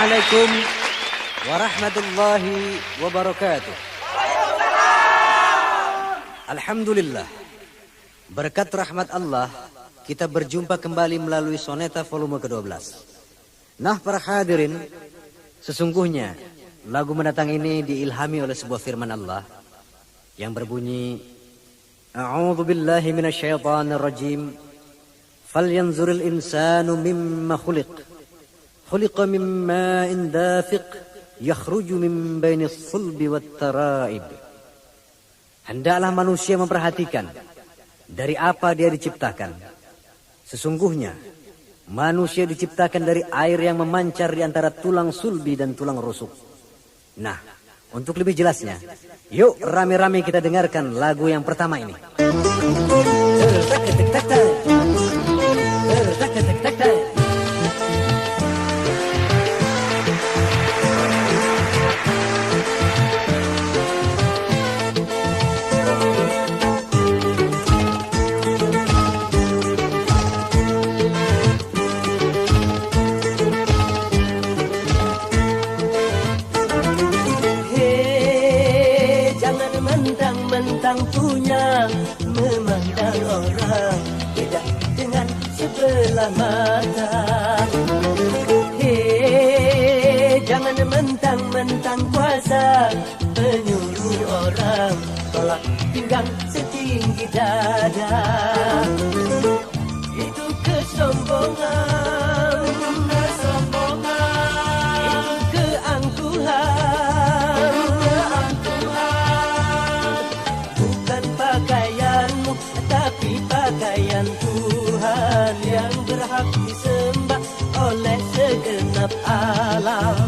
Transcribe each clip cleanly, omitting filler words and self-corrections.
Assalamualaikum warahmatullahi wabarakatuh. Alhamdulillah, berkat rahmat Allah kita berjumpa kembali melalui Soneta volume ke-12. Nah para hadirin, sesungguhnya lagu mendatang ini diilhami oleh sebuah firman Allah yang berbunyi, A'udzu billahi minasyaitonir rajim. Falyanzuril insanu mimma khuliq. Khuliqa min ma'in dafiq yakhruju min bainis sulbi wat taraib. Hendaklah manusia memperhatikan dari apa dia diciptakan. Sesungguhnya manusia diciptakan dari air yang memancar di antara tulang sulbi dan tulang rusuk. Nah, untuk lebih jelasnya, yuk rame-rame kita dengarkan lagu yang pertama ini. Mentang punya memandang orang tidak dengan sebelah mata. Hei, jangan mentang-mentang kuasa menyuruh orang tolak pinggang setinggi dada. Itu kesombongan, itu keangkuhan. Pakaianmu, tapi pakaian Tuhan yang berhak disembah oleh segenap alam.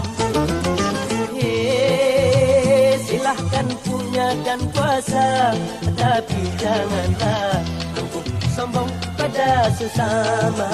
Hei, silahkan punya dan kuasa, tapi janganlah angkuh sombong pada sesama.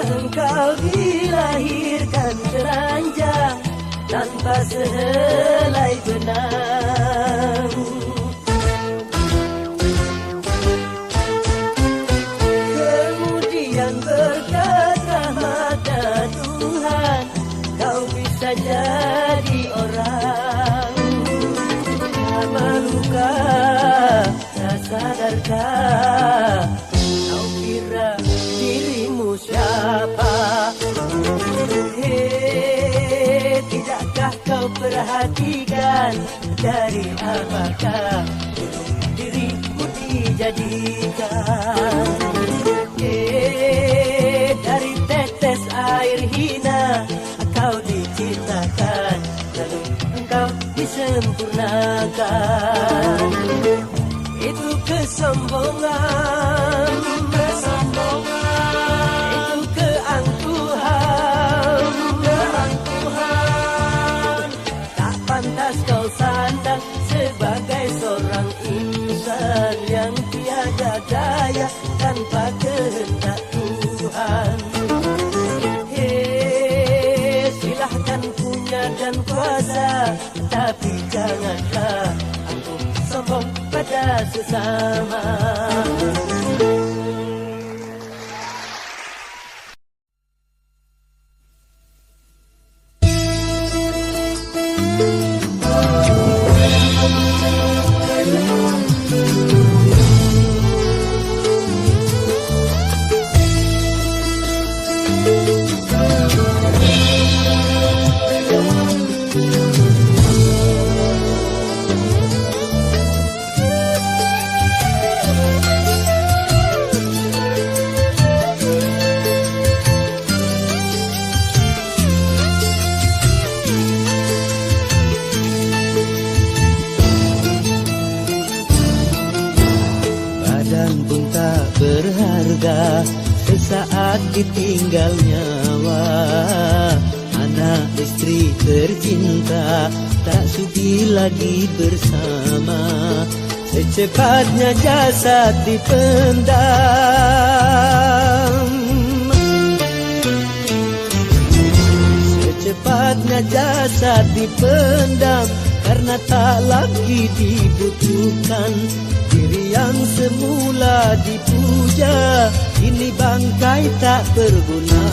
Engkau dilahirkan telanjang tanpa sehelai benang. Kemudian berkat rahmat Tuhan kau bisa jadi orang. Tak malukah, tak sadarkah kau kira dirimu siapa? Hei, tidakkah kau perhatikan dari apakah dirimu dijadikan? Hei, dari tetes air hina kau diciptakan, lalu engkau disempurnakan. Itu kesombongan, itu keangkuhan. Tak pantas kau sandang sebagai seorang insan yang tiada daya tanpa kehendak Tuhan. Hei, silahkan punya dan kuasa, tapi janganlah angkuh sombong pada sesama. berharga sesaat ditinggal nyawa. Anak istri tercinta tak sudi lagi bersama. Secepatnya jasad dipendam, secepatnya jasad dipendam, karena tak lagi dibutuhkan. Diri yang semula dipuja, kini bangkai tak berguna.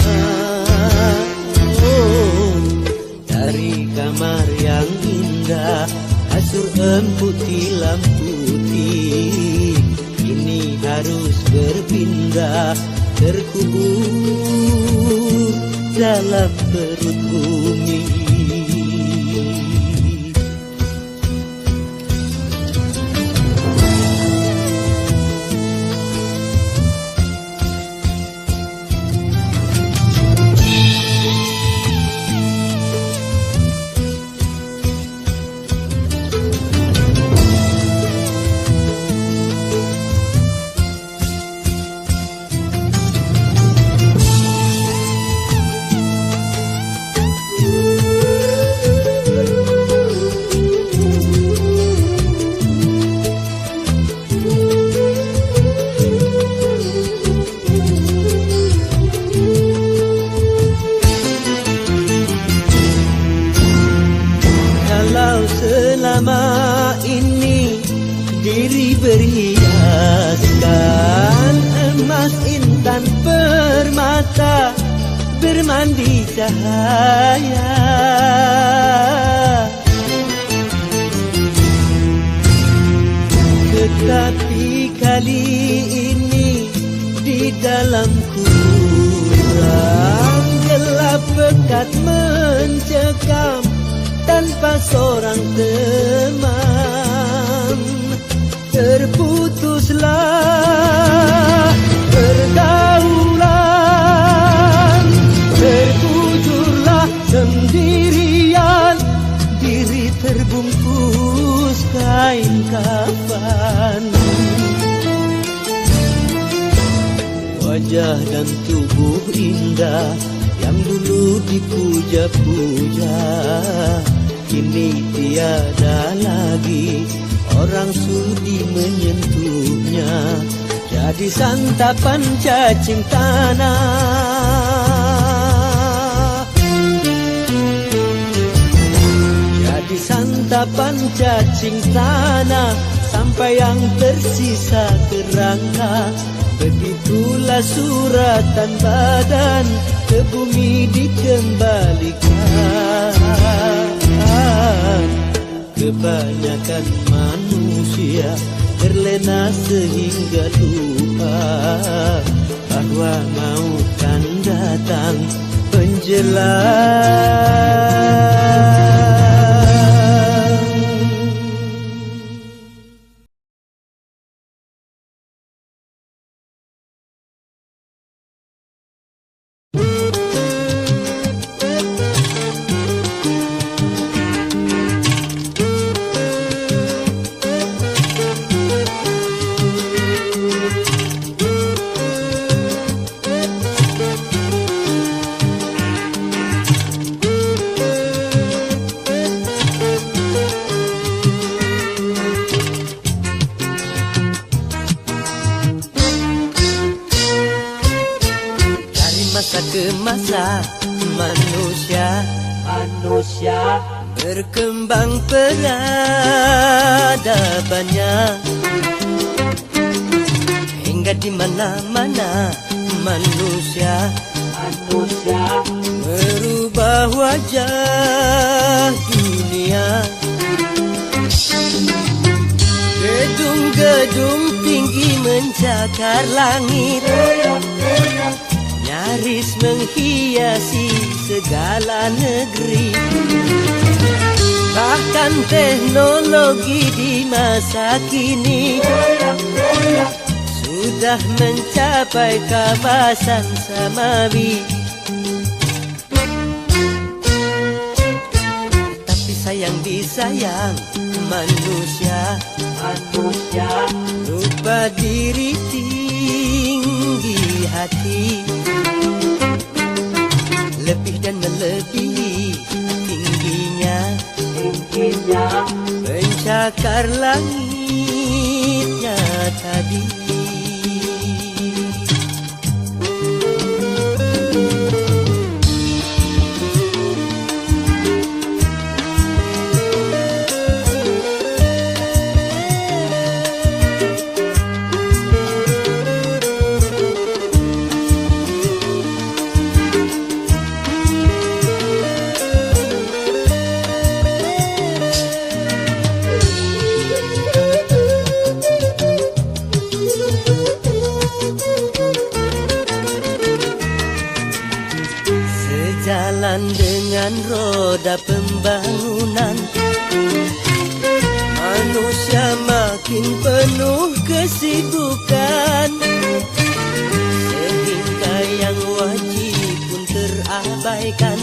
Oh, dari kamar yang indah, kasur empuk tilam putih, kini harus berpindah, terkubur dalam perut bumi. Selama ini diri berhiaskan emas intan permata, bermandi cahaya. Tetapi kali ini di dalam kurang gelap pekat mencekam, tanpa seorang teman. Terputuslah pergaulan, terkujurlah sendirian, diri terbungkus kain kafan. Wajah dan tubuh indah yang dulu dipuja-puja, kini tiada lagi orang sudi menyentuhnya. Jadi santapan cacing tanah, jadi santapan cacing tanah, sampai yang tersisa kerangka. Begitulah suratan badan ke bumi dikembalikan. Kebanyakan manusia terlena sehingga lupa bahwa maut kan datang menjelang. Masa ke masa manusia berkembang peradabannya, hingga di mana-mana manusia merubah wajah dunia. Gedung-gedung tinggi mencakar langit, nyaris menghiasi segala negeri. Bahkan teknologi di masa kini sudah mencapai kawasan samawi. Tapi sayang disayang manusia lupa diri tinggi sekedar langitnya tadi. Sejalan dengan roda pembangunan, manusia makin penuh kesibukan, sehingga yang wajib pun terabaikan.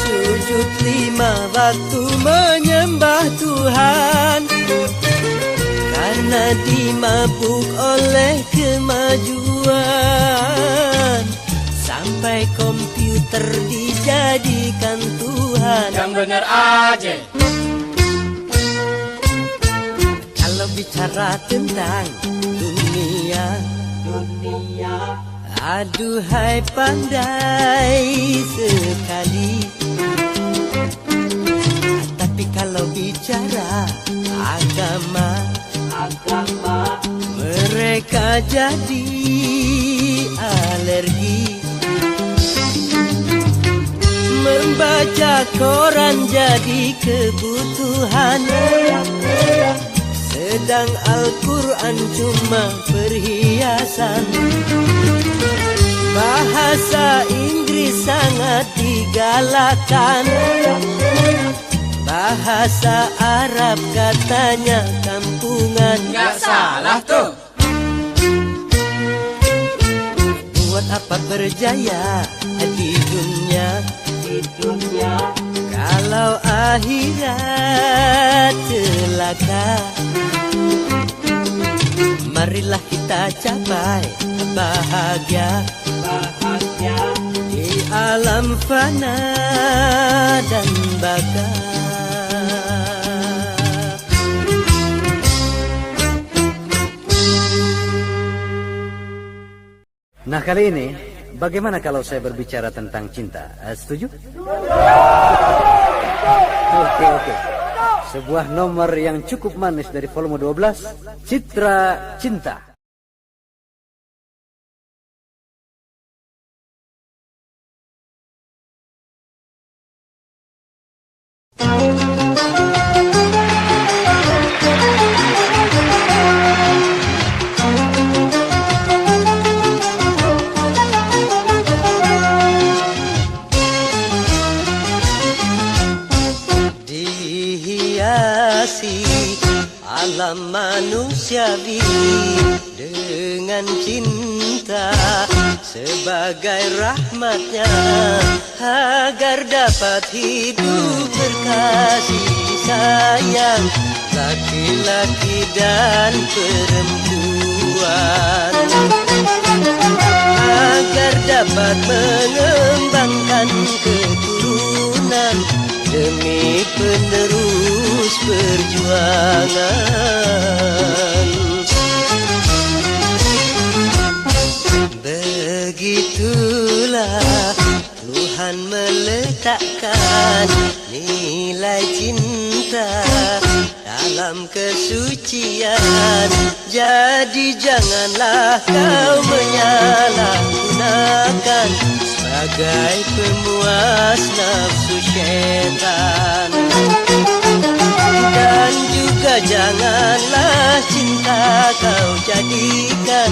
Sujud 5 waktu menyembah Tuhan, karena dimabuk oleh kemajuan. Sampai komputer dijadikan Tuhan. Yang bener aja. Kalau bicara tentang dunia, aduhai pandai sekali. Tapi kalau bicara agama, mereka jadi alergi. Membaca koran jadi kebutuhan, sedang Al-Quran cuma perhiasan. Bahasa Inggris sangat digalakan, bahasa Arab katanya kampungan. Nggak salah tuh. Buat apa berjaya di dunia, kalau akhirat celaka? Marilah kita capai bahagia di alam fana dan baka. Nah, kali ini bagaimana kalau saya berbicara tentang cinta? Setuju? Oke. Sebuah nomor yang cukup manis dari volume 12, Citra Cinta. Alam manusiawi dengan cinta sebagai rahmatnya, agar dapat hidup berkasih sayang laki-laki dan perempuan, agar dapat mengembangkan keturunan demi penerus perjuangan. Begitulah Tuhan meletakkan nilai cinta dalam kesucian. Jadi janganlah kau menyalahgunakan sebagai pemuas nafsu syaitan. Dan juga janganlah cinta kau jadikan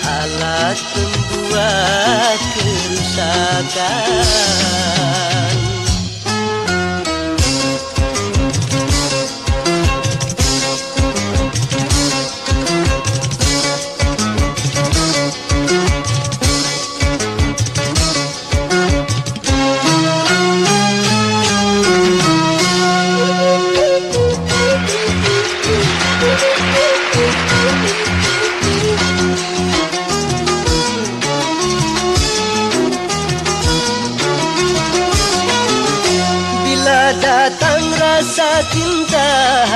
alat pembuat kerusakan.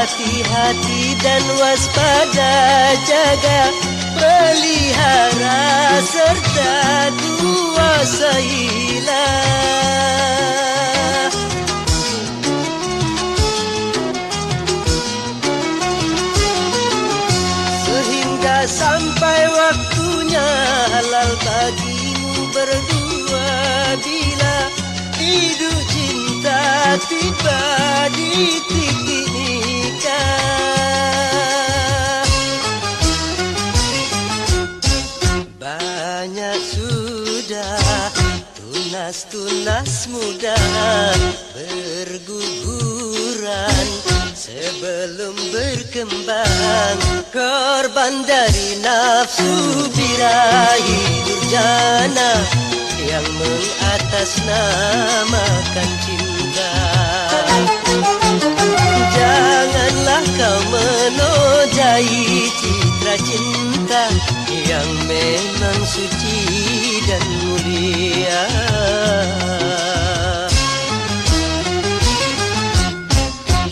hati-hati dan waspada, jaga, pelihara serta kuasailah. Sehingga sampai waktunya halal bagimu berdua, bila hidup cinta tiba di titik nikah. Banyak sudah tunas-tunas muda berguguran sebelum berkembang, korban dari nafsu birahi durjana yang mengatasnamakan cinta. Janganlah kau menodai citra cinta yang memang suci dan mulia.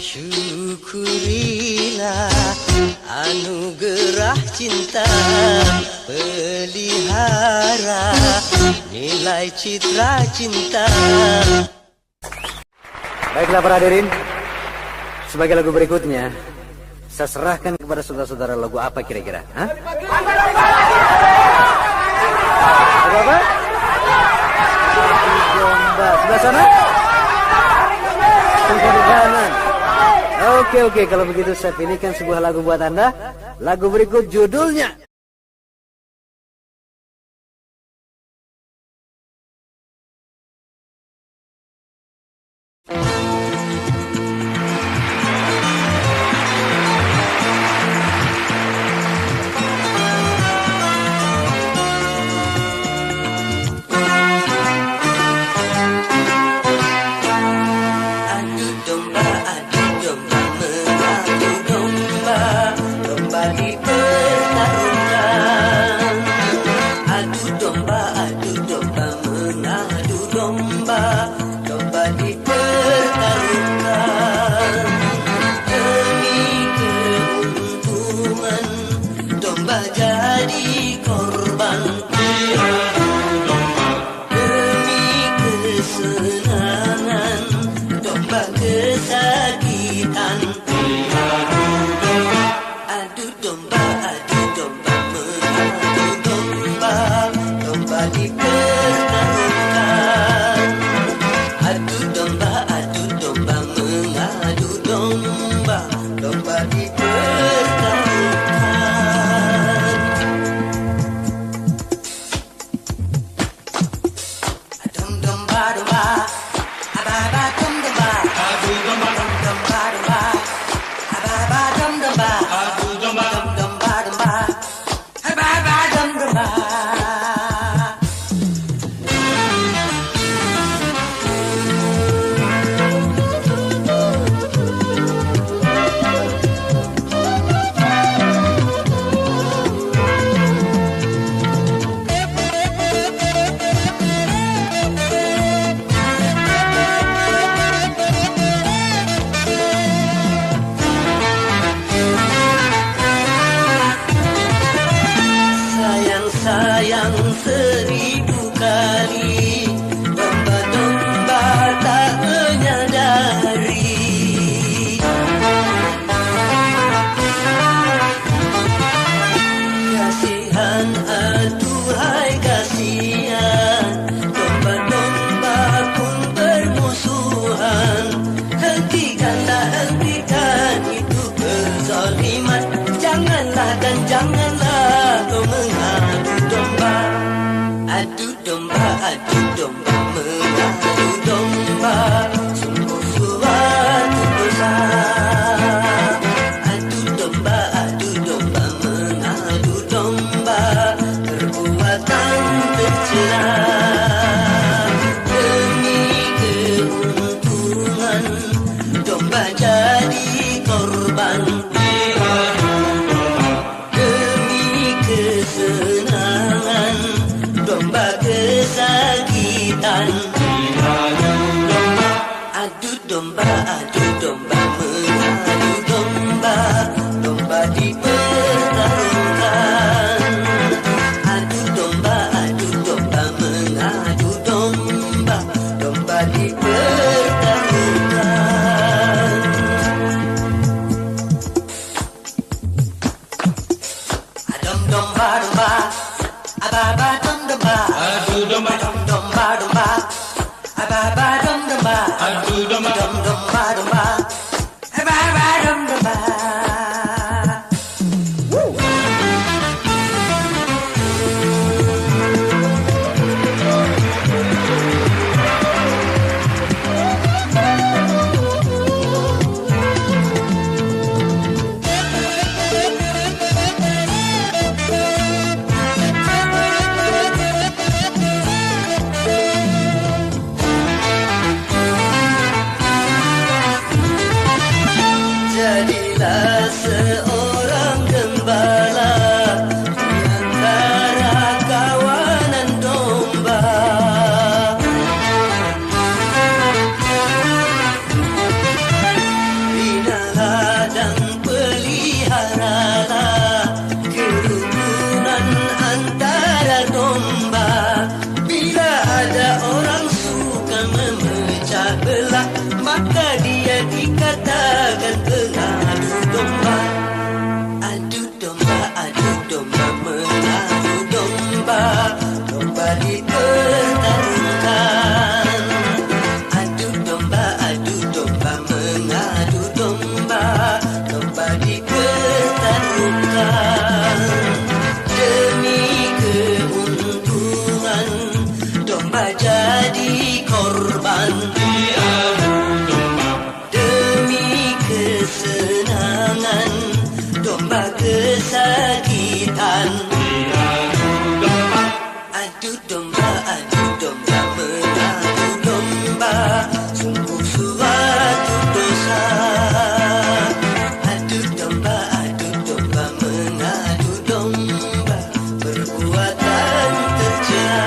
Syukurilah anugerah cinta, pelihara nilai citra cinta. Baiklah para hadirin, sebagai lagu berikutnya saya serahkan kepada saudara-saudara lagu apa kira-kira? Hah? Lagu apa? Domba. Sebelah sana? Tunggu di kanan. Oke, kalau begitu saya pilihkan sebuah lagu buat Anda. Lagu berikut judulnya adu domba mengadu domba. Ababa dum dumba, adu domba, dum dumba dumba. Ababa dum dumba, adu domba, dum dumba dumba. Ababa dum dumba. Jadilah seorang gembala di antara kawanan domba. Binalah dan peliharalah kerukunan antara domba. Bila ada orang suka memecah belah, maka dia dikatakan pengadu domba. Adu domba, mengadu domba. Domba dipertarungkan. Adu domba, mengadu domba. Domba dipertarungkan. Demi keuntungan, domba jadi korban. Demi kesenangan, domba kesakitan. Adu domba, mengadu domba. Sungguh suatu dosa. Adu domba, mengadu domba. Perbuatan tercela.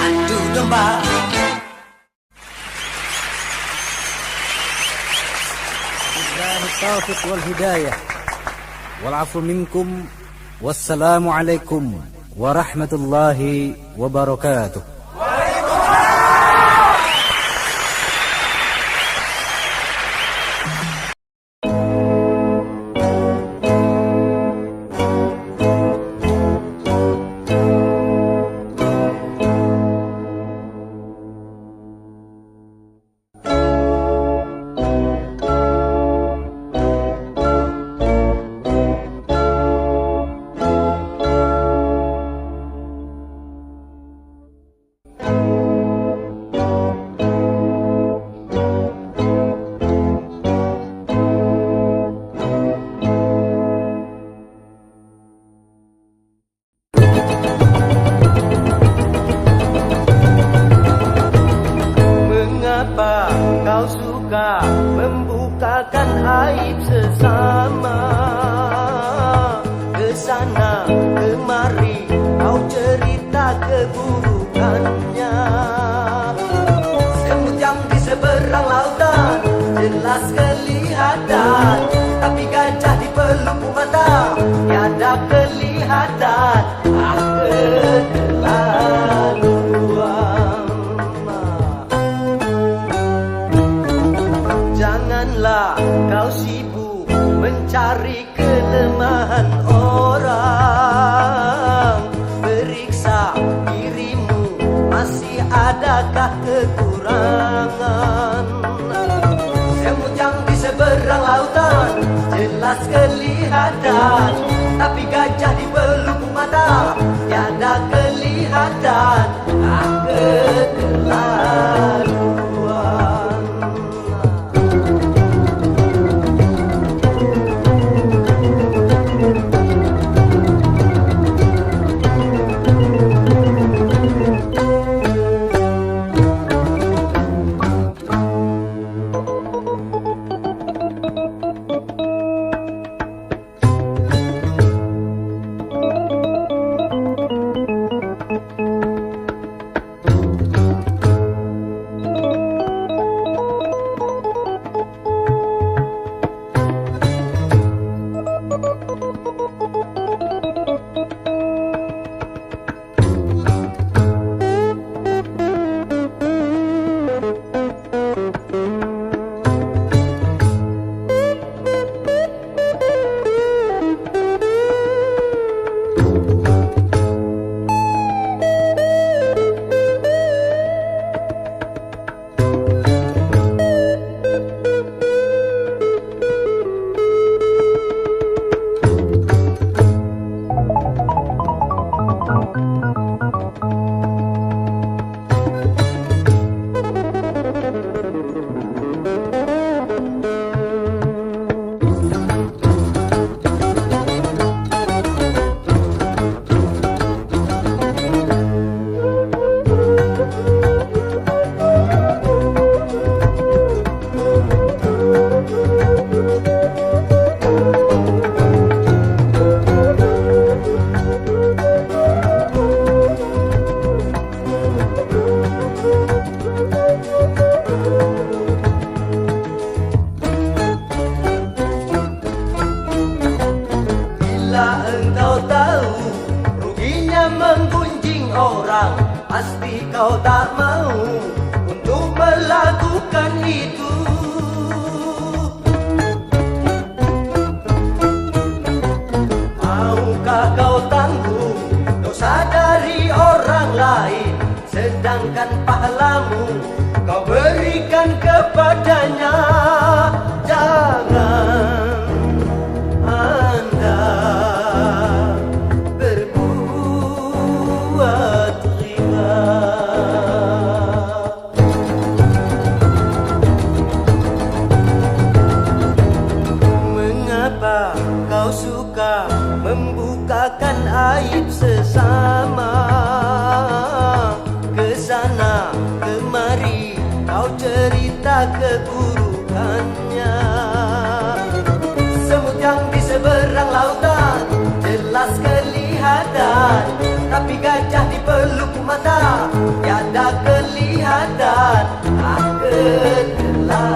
Adu domba. Taufiq wal hidayah wal afu minkum. Wassalamu alaikum warahmatullahi wabarakatuh. Kau suka membukakan aib sesama. Kesana kemari kau cerita keburukannya. Semut yang di seberang lautan jelas kelihatan, tapi gajah di pelupuk mata tiada kelihatan. Keterlaluan. Janganlah kau sibuk mencari kelemahan orang. Periksa dirimu, masih adakah kekurangan? Semut yang di seberang lautan jelas kelihatan, tapi gajah di pelupuk mata tiada kelihatan. Keterlaluan. kau tahu ruginya menggunjing orang, pasti kau tak mau untuk melakukan itu. Maukah kau tanggung dosa dari orang lain, sedangkan pahalamu kau berikan kepadanya? Jangan Anda berbuat riba. Mengapa kau suka membukakan aib sesama? Kesana kemari kau cerita keburukannya. Semut yang di seberang lautan jelas kelihatan, tapi gajah di pelupuk mata tiada kelihatan. Keterlaluan.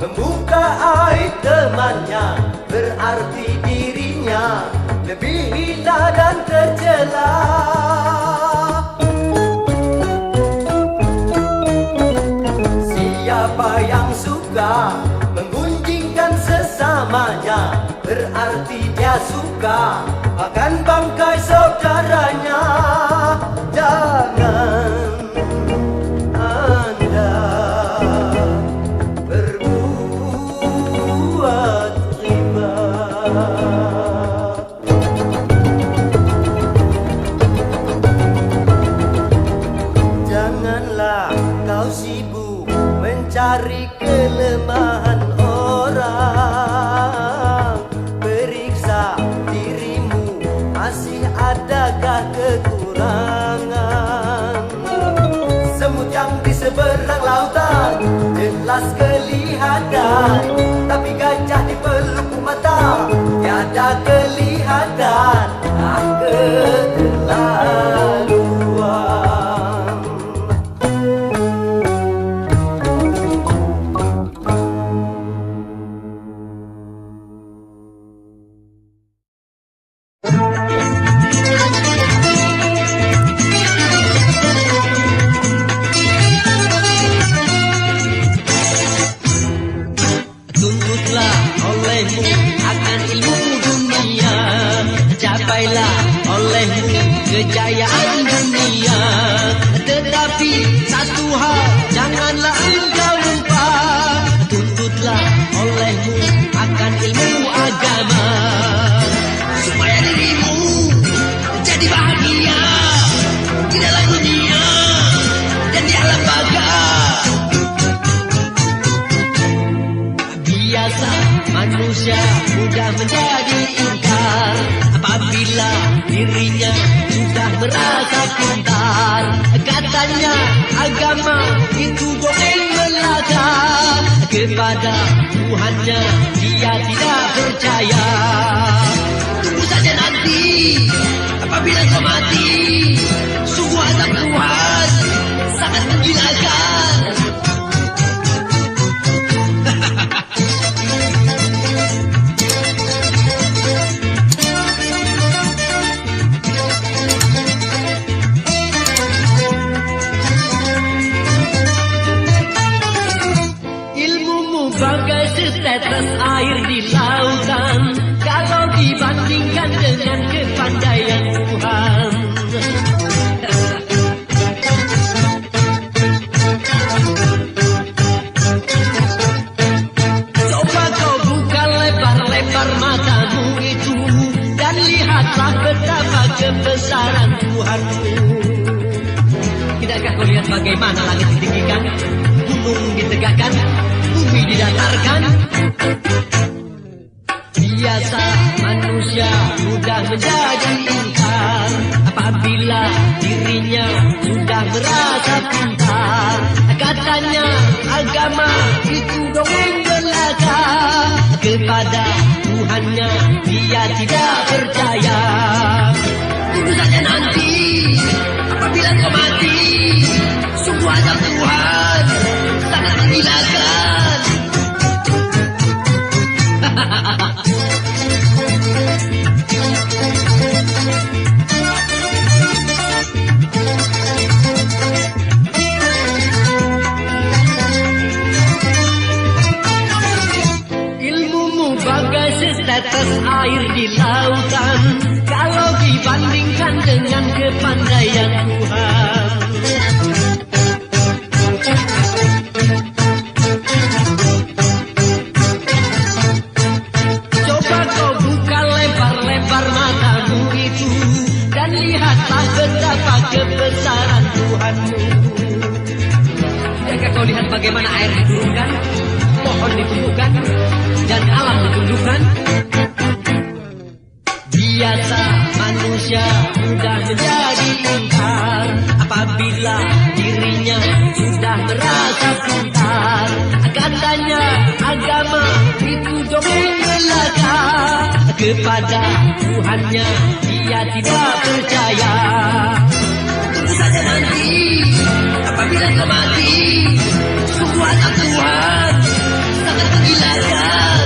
membuka aib temannya, berarti dirinya lebih hina dan tercela. Siapa yang suka menggunjingkan sesamanya, berarti dia suka makan bangkai saudaranya. Jangan Anda berbuat riba. Janganlah kau sibuk mencari kelemahan orang. Periksa dirimu, masih adakah kekurangan? Semut yang di seberang lautan jelas kelihatan, tapi gajah di pelupuk mata tiada kelihatan. Keterlaluan. Tuntutlah olehmu akan ilmu dunia, capailah olehmu kejayaan dunia. Tetapi satu hal janganlah engkau lupa, tuntutlah olehmu akan ilmu agama, supaya dirimu jadi bahagia di dalam dunia. Katanya agama itu dongeng belaka, kepada Tuhannya dia tidak percaya. Tunggu saja nanti, apabila kau mati, sungguh azab Tuhan sangat menggilakan. Bagai setetes air di lautan, kalau dibandingkan dengan kepandaian Tuhan. Coba kau buka lebar-lebar matamu itu, dan lihatlah betapa kebesaran Tuhanmu. Tidakkah kau lihat bagaimana langit ditinggikan, gunung ditegakkan, bumi didatarkan? Biasa manusia mudah menjadi ingkar apabila dirinya sudah merasa pintar. Katanya agama itu dongeng belaka, kepada Tuhannya dia tidak percaya. Tunggu saja nanti, apabila kau mati, sungguh azab Tuhan sangat menggilakan. Ilmumu bagai setetes air di lautan, kalau dibandingkan dengan kepandaian Tuhan. Lihatlah betapa kebesaran Tuhanmu. Jika kau lihat bagaimana air diturunkan, pohon ditumbuhkan, dan alam ditundukkan. Biasa manusia mudah menjadi ingkar apabila dirinya sudah merasa pintar. Katanya agama itu dongeng belaka, kepada Tuhannya dia tidak percaya. Tunggu saja nanti, apabila kau mati, sungguh azab Tuhan sangat menggilakan.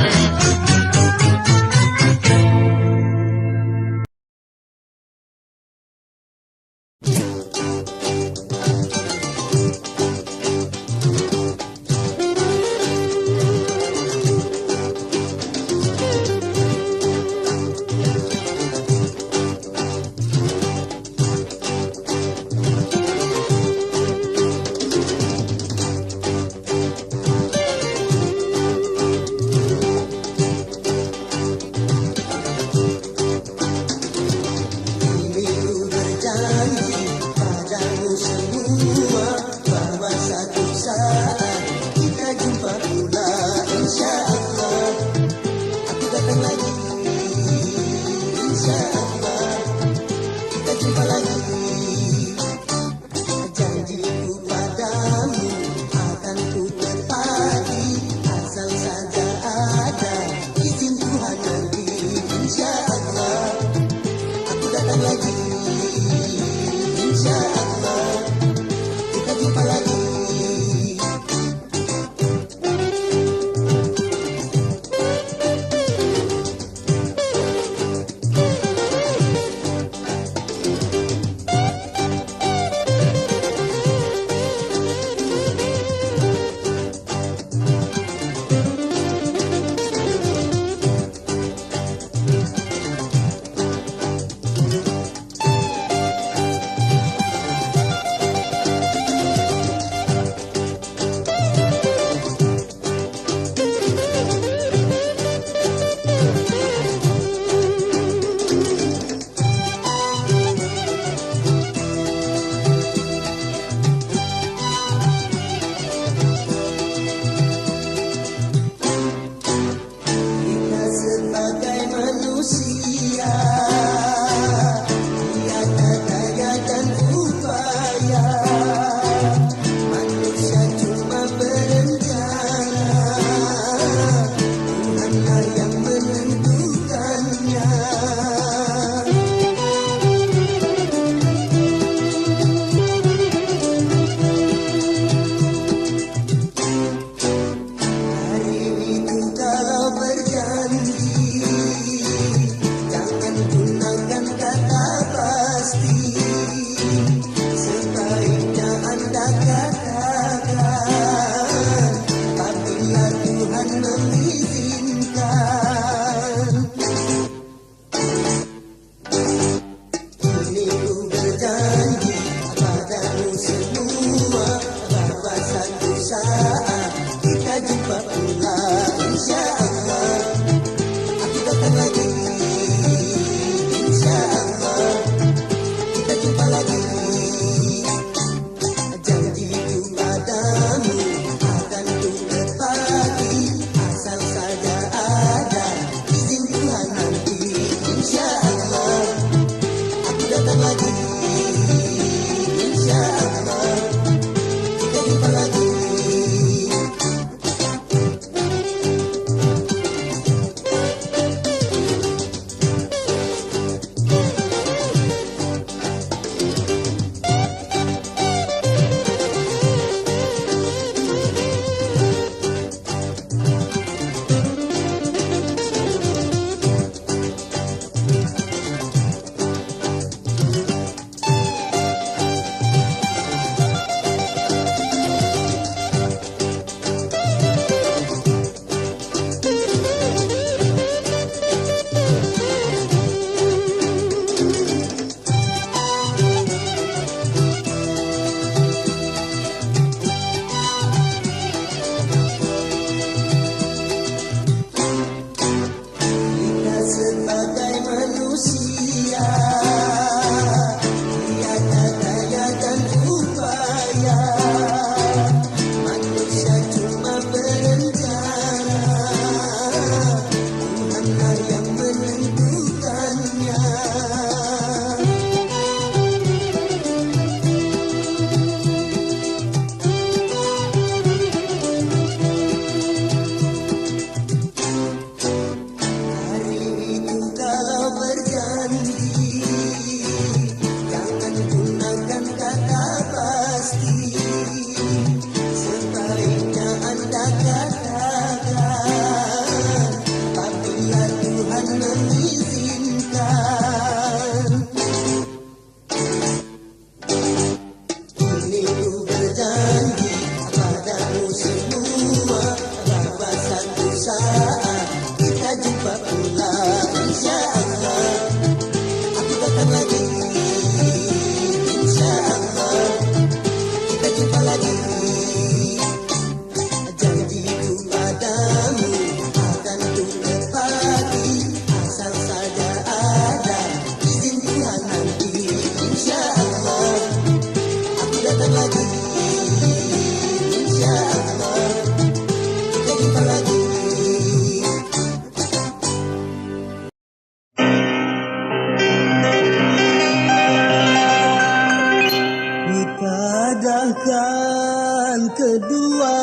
Angkat kedua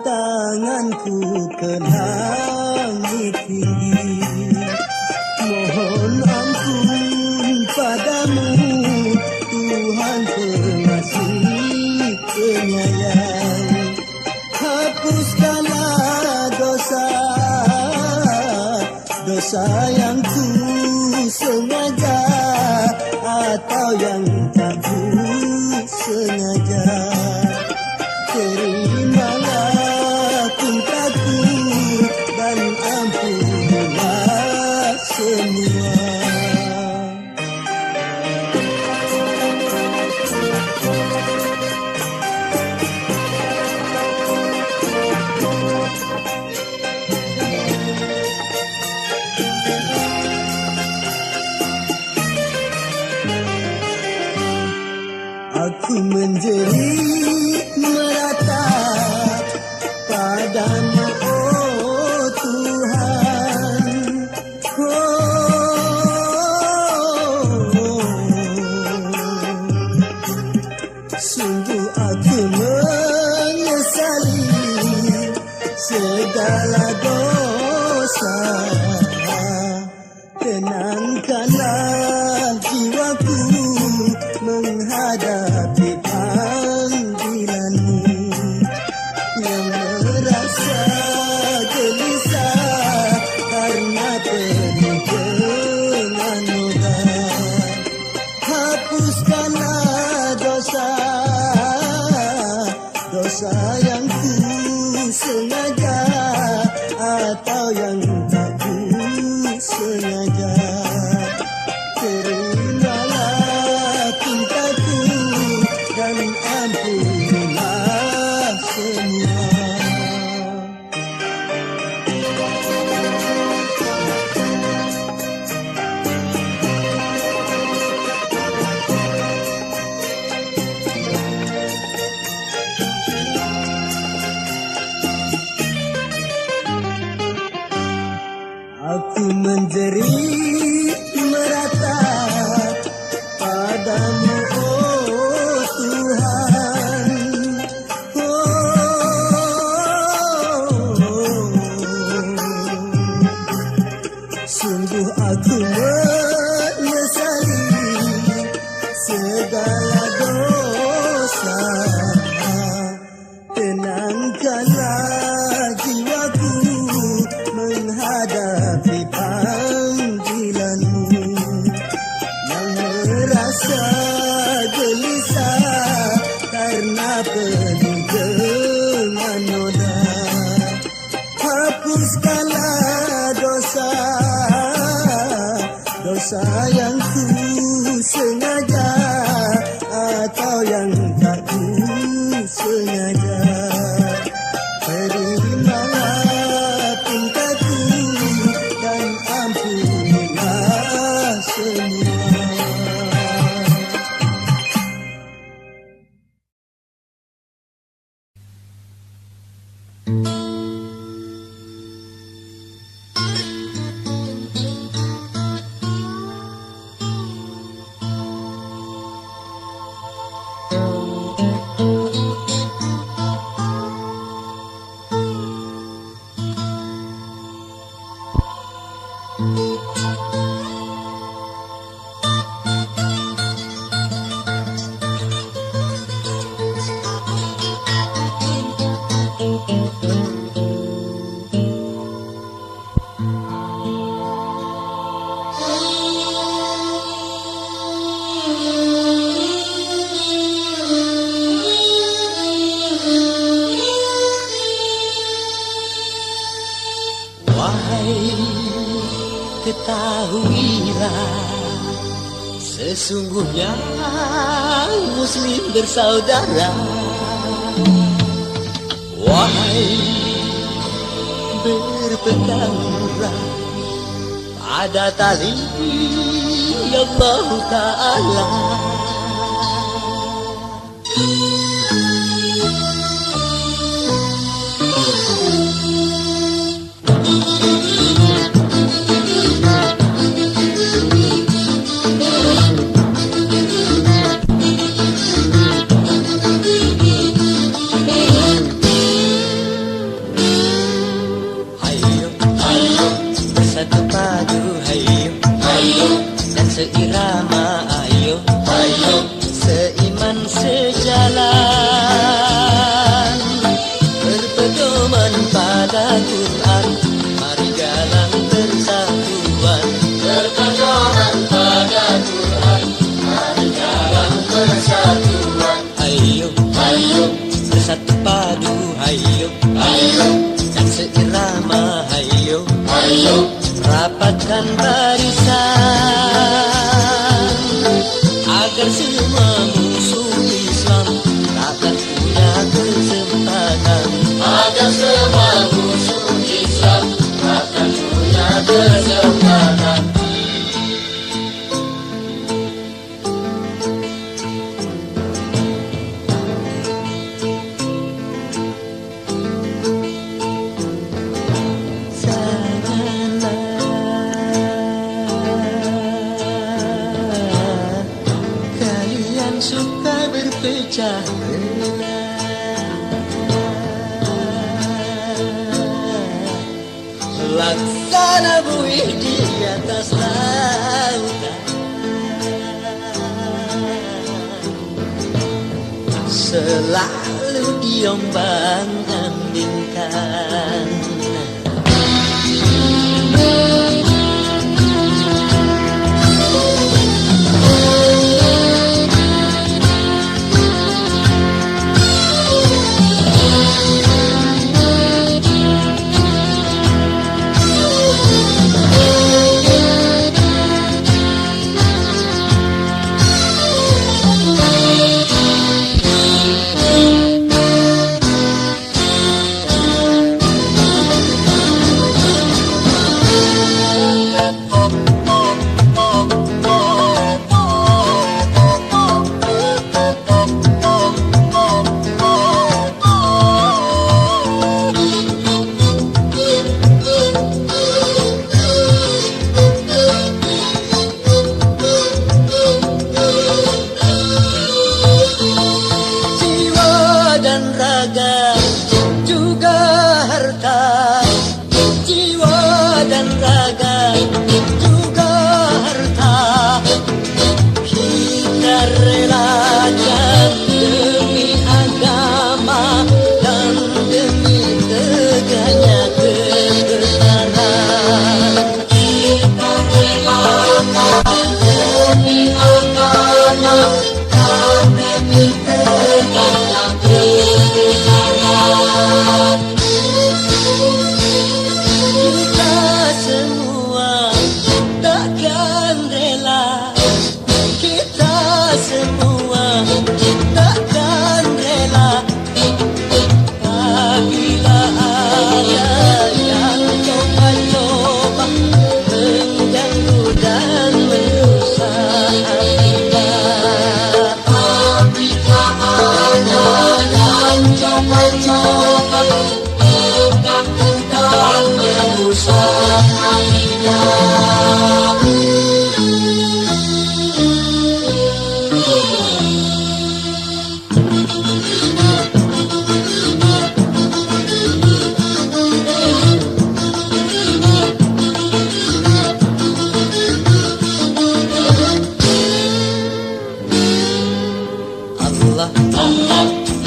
tanganku ke langit tinggi, mohon ampun padamu Tuhan pengasih penyayang. Hapuskanlah dosa yang ku sengaja atau yang tak ku sengaja. Terimalah pintaku dan ampunilah semua. Aku menjerit meratap padamu, oh Tuhan. Sungguh aku menyesali segala dosa. Tenangkanlah jiwaku menghadapi panggilanmu, yang merasa gelisah karena penuh dengan noda. Hapuskanlah dosa yang ku sengaja atau yang tak ku sengaja. Terimalah cintaku dan ampunilah semua. Aku menjerit meratap padamu, oh Tuhan. Sungguh aku menyesali segala dosa. Tenangkanlah jiwaku menghadapi panggilanmu, yang merasa gelisah karena penuh dengan noda. Hapuskanlah dosa yang ku sengaja atau yang tak ku sengaja. Terimalah pintaku dan ampunilah semua. Ketahuilah, sesungguhnya Muslim bersaudara. Wahai berpegang erat pada tali Allah Ta'ala. bersatu padu, hayo, hayo, dan seirama, hayo, hayo, rapatkan barisan agar semua musuh Islam takkan punya kesempatan. Agar semua musuh Islam takkan punya kesempatan. Kalian suka berpecah belah, laksana buih di atas lautan, selalu diombang-ambingkan.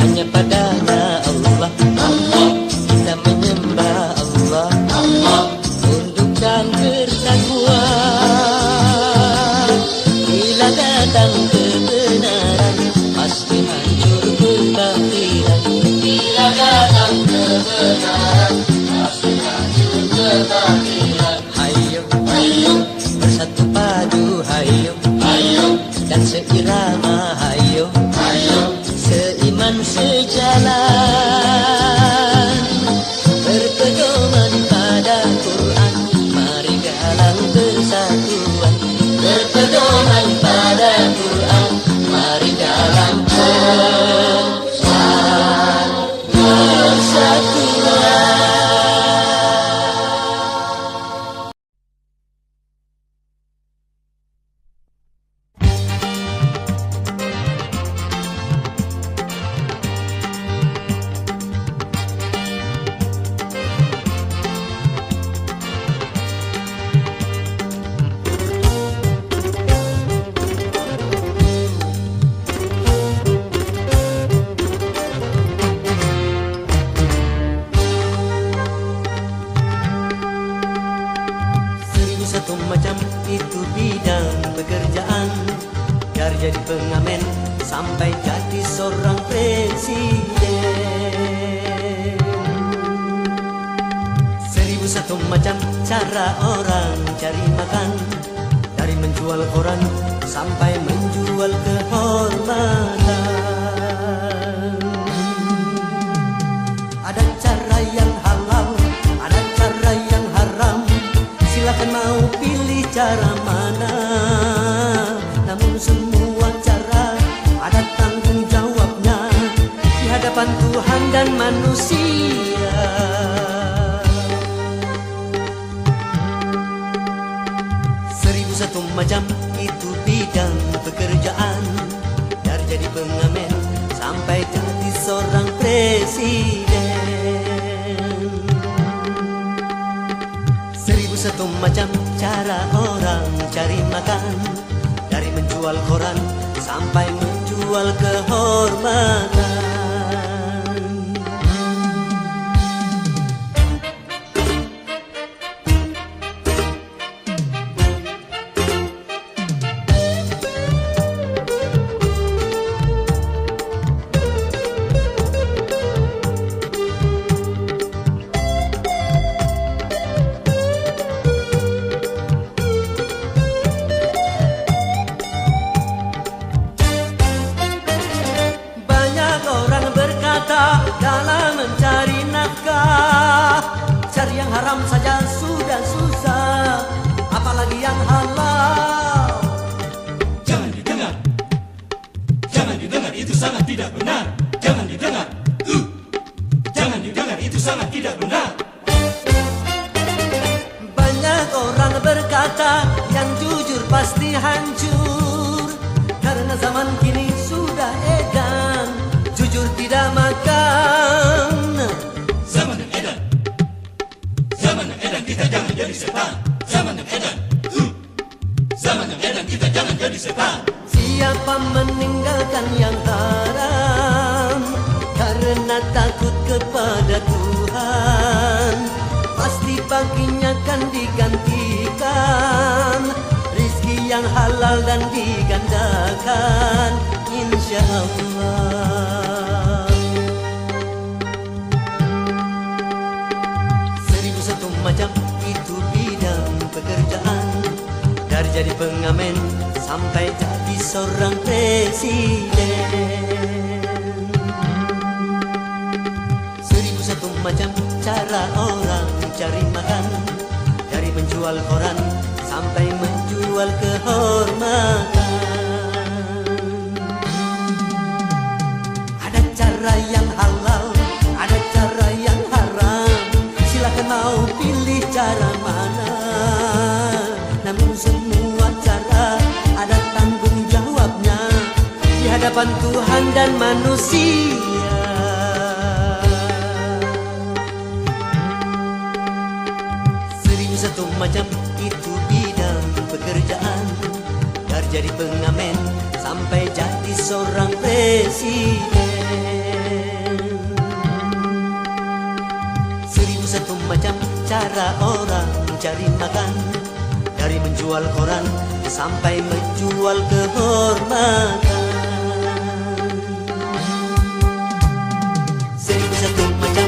Hanya padanya Allah, kita menyembah Allah, tundukkan ketakwaan. Bila datang kebenaran, pasti hancur kekafiran. Bila datang kebenaran, pasti hancur kekafiran. Hayo, hayo, bersatu padu, hayo, hayo, dan seirama, hayo, hayo, seiman sejalan, berpedoman pada Quran, mari galang persatuan. Berpedoman pada Quran, mari galang persatuan. macam cara orang cari makan, dari menjual koran sampai menjual kehormatan. Ada cara yang halal, ada cara yang haram, silakan mau pilih cara mana. Namun semua cara ada tanggung jawabnya di hadapan Tuhan dan manusia. Seribu satu macam itu bidang pekerjaan, dari jadi pengamen sampai jadi seorang presiden. Seribu satu macam cara orang cari makan, dari menjual koran sampai menjual kehormatan. Dalam mencari nafkah, cari yang haram saja sudah susah, apalagi yang halal. Jangan didengar, jangan didengar, itu sangat tidak benar. Jangan didengar, jangan didengar, itu sangat tidak benar. Banyak orang berkata yang jujur pasti hancur, karena zaman kini sudah edan, jujur tidak makan. Zaman yang edan, zaman yang edan, kita jangan jadi setan. Zaman yang edan, zaman yang edan, kita jangan jadi setan. Siapa meninggalkan yang haram karena takut kepada Tuhan, pasti baginya kan digantikan rizki yang halal dan digandakan, insya Allah. Seribu satu macam itu bidang pekerjaan, dari jadi pengamen sampai jadi seorang presiden. Seribu satu macam cara orang cari makan, dari menjual koran sampai menjual kehormatan. Ada cara yang halal, ada cara yang haram, silakan mau pilih cara mana. Namun semua cara ada tanggung jawabnya di hadapan Tuhan dan manusia. Seribu satu macam itu bidang pekerjaan, dari jadi pengamen sampai jadi seorang presiden. Seribu satu macam cara orang cari makan, dari menjual koran sampai menjual kehormatan. Seribu satu macam.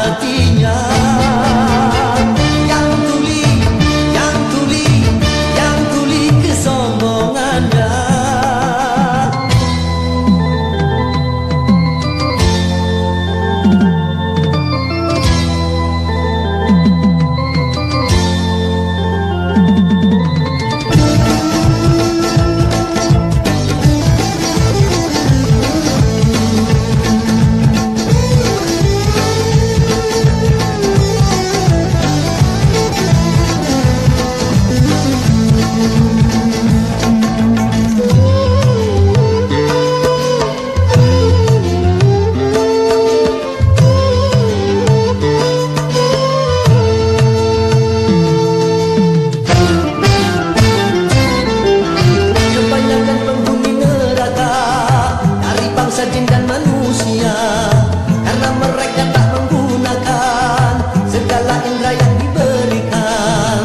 hatinya. Yang tuli, yang tuli, yang tuli kesombongannya. Kebanyakan penghuni neraka dari bangsa jin dan manusia, karena mereka tak menggunakan segala indera yang diberikan.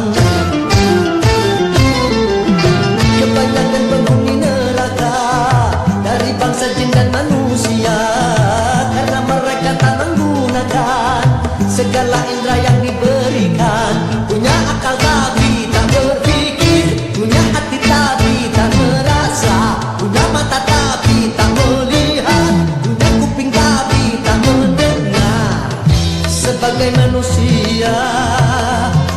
Kebanyakan penghuni neraka dari bangsa jin dan manusia, karena mereka tak menggunakan segala indera yang diberikan. Punya akal tapi tak berpikir, punya hati tapi tak merasa, punya mata tapi tak melihat, punya kuping tapi tak mendengar. Sebagai manusia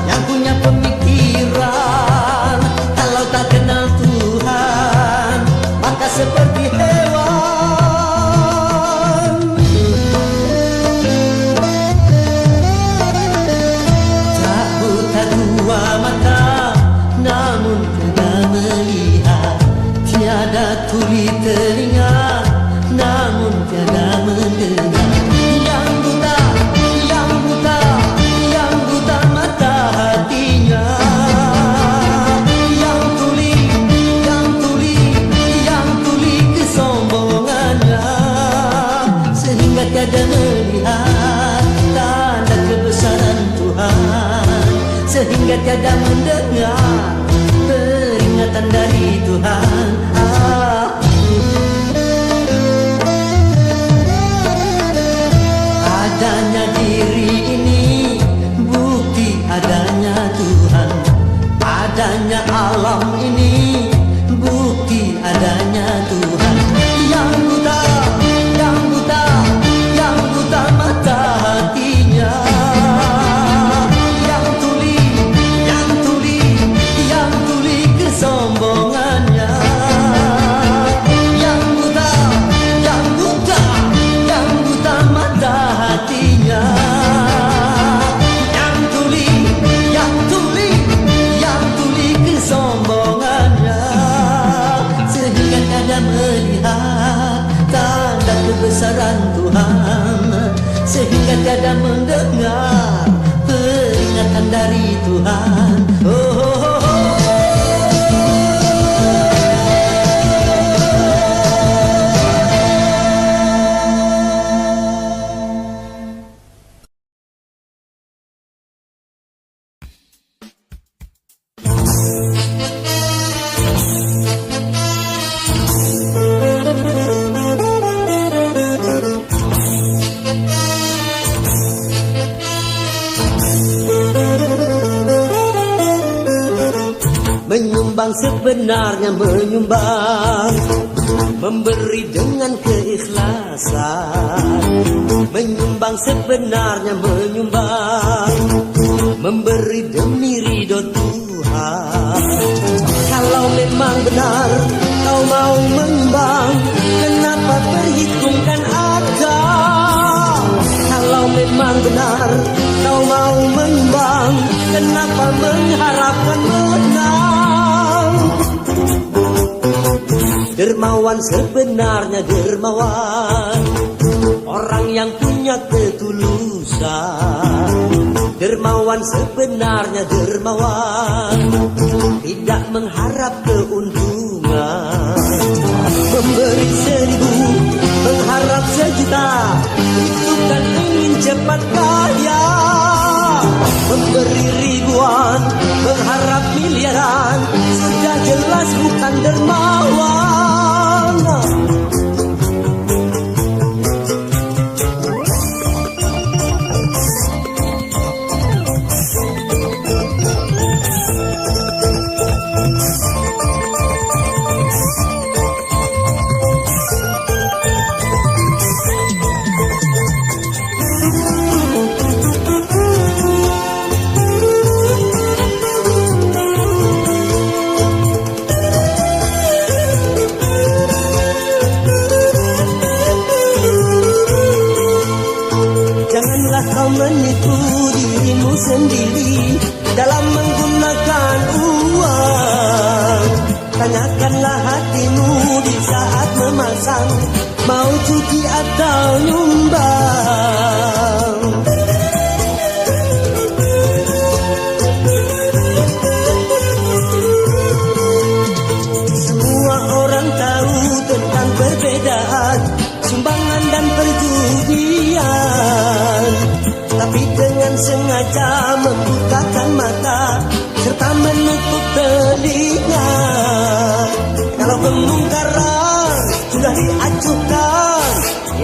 yang punya pemikiran, kalau tak kenal Tuhan maka seperti hewan. Tak buta dua mata namun tidak melihat, tiada tuli telinga namun tiada mendengar. Yang buta, yang buta, yang buta mata hatinya. Yang tuli, yang tuli, yang tuli kesombongannya, sehingga tiada melihat tanda kebesaran Tuhan, sehingga tiada mendengar peringatan dari Tuhan. Adanya diri ini bukti adanya Tuhan, adanya alam ini bukti adanya Tuhan. Yang buta, yang buta, yang buta mata hatinya. Yang tuli, yang tuli, yang tuli kesombongannya. Yang buta, yang buta, yang buta mata hatinya. Yang tuli, yang tuli, yang tuli kesombongannya, sehingga tiada melihat tanda kebesaran Tuhan, sehingga tiada mendengar peringatan dari Tuhan. Oh, oh, oh, oh. Menyumbang sebenarnya menyumbang, memberi dengan keikhlasan. Menyumbang sebenarnya menyumbang, memberi demi ridho Tuhan. Kalau memang benar kau mau menyumbang, kenapa perhitungkan harga? Kalau memang benar kau mau menyumbang, kenapa mengharapkan menang? Dermawan sebenarnya dermawan, orang yang punya ketulusan. Dermawan sebenarnya dermawan, tidak mengharap keuntungan. Memberi 1000, mengharap 1 juta, itu kan ingin cepat kaya. Memberi ribuan, mengharap miliaran, sudah jelas bukan dermawan. Janganlah kau menipu dirimu sendiri dalam menggunakan uang. Tanyakanlah hatimu di saat memasang, mau cuci atau nyumbang. Semua orang tahu tentang perbedaan sumbangan dan perjudian, tapi dengan sengaja membukakan mata serta menutup telinga. Kalau pembongkaran sudah diacuhkan,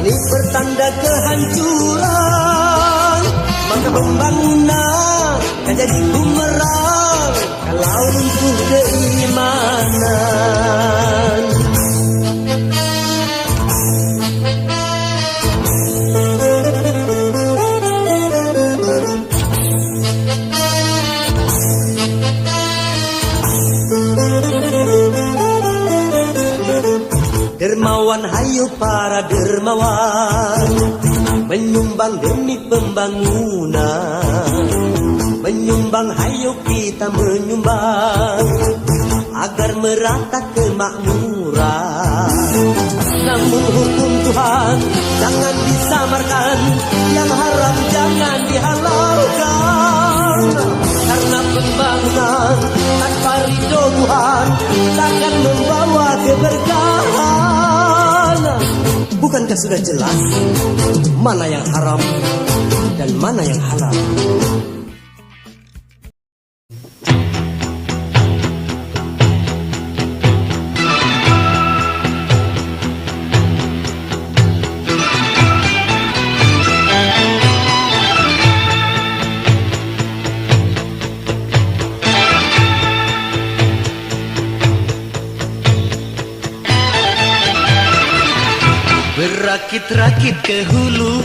ini pertanda kehancuran. Maka pembangunan akan jadi bumerang kalau runtuh keimanan. Dermawan, hayu para dermawan, menyumbang demi pembangunan. Menyumbang, hayu kita menyumbang, agar merata kemakmuran. Namun hukum Tuhan jangan disamarkan, yang haram jangan dihalalkan. Karena pembangunan tanpa ridho Tuhan takkan membawa keberkahan. Bukankah sudah jelas mana yang haram dan mana yang halal? Berakit-rakit ke hulu,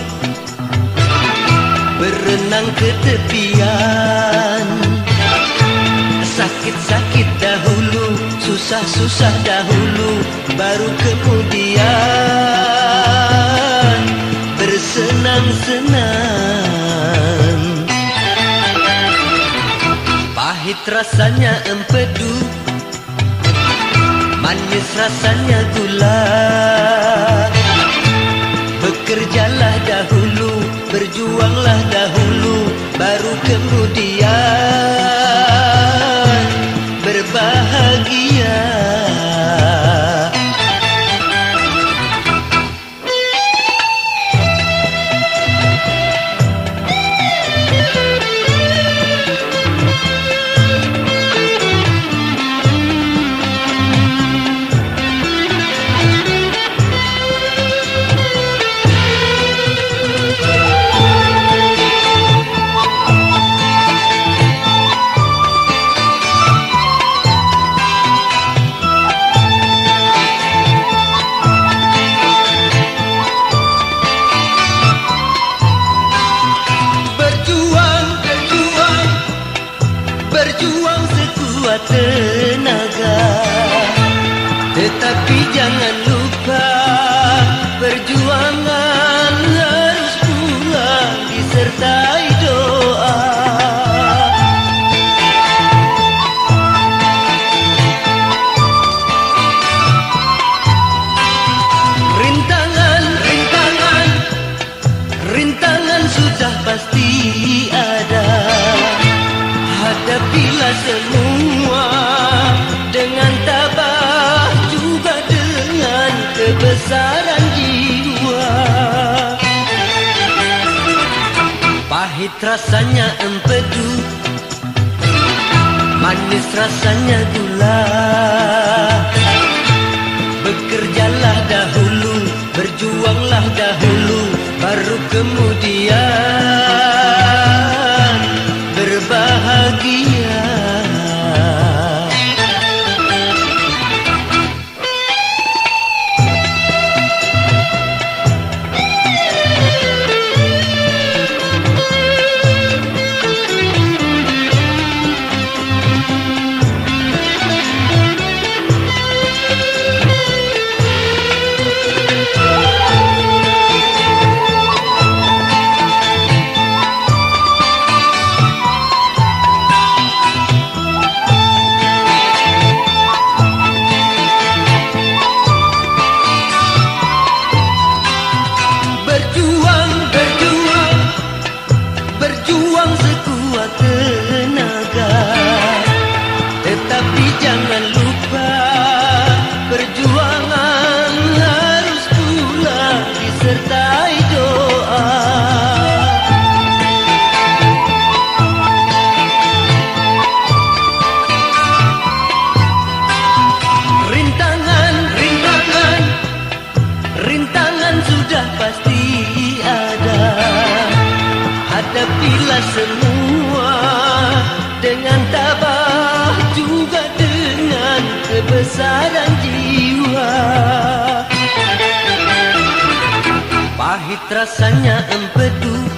berenang ke tepian. Sakit-sakit dahulu, susah-susah dahulu, baru kemudian bersenang-senang. Pahit rasanya empedu, manis rasanya gula. Bekerjalah dahulu, berjuanglah dahulu, baru kemudian berbahagia. Berjuang sekuat tenaga, tetapi jangan lupa perjuangan harus pula disertai doa. Rintangan sudah pasti ada. Hadapilah semua dengan tabah, juga dengan kebesaran jiwa. Pahit rasanya empedu, manis rasanya gula. Bekerjalah dahulu, berjuanglah dahulu, baru kemudian berbahagia. semua, dengan tabah juga dengan kebesaran jiwa. Pahit rasanya empedu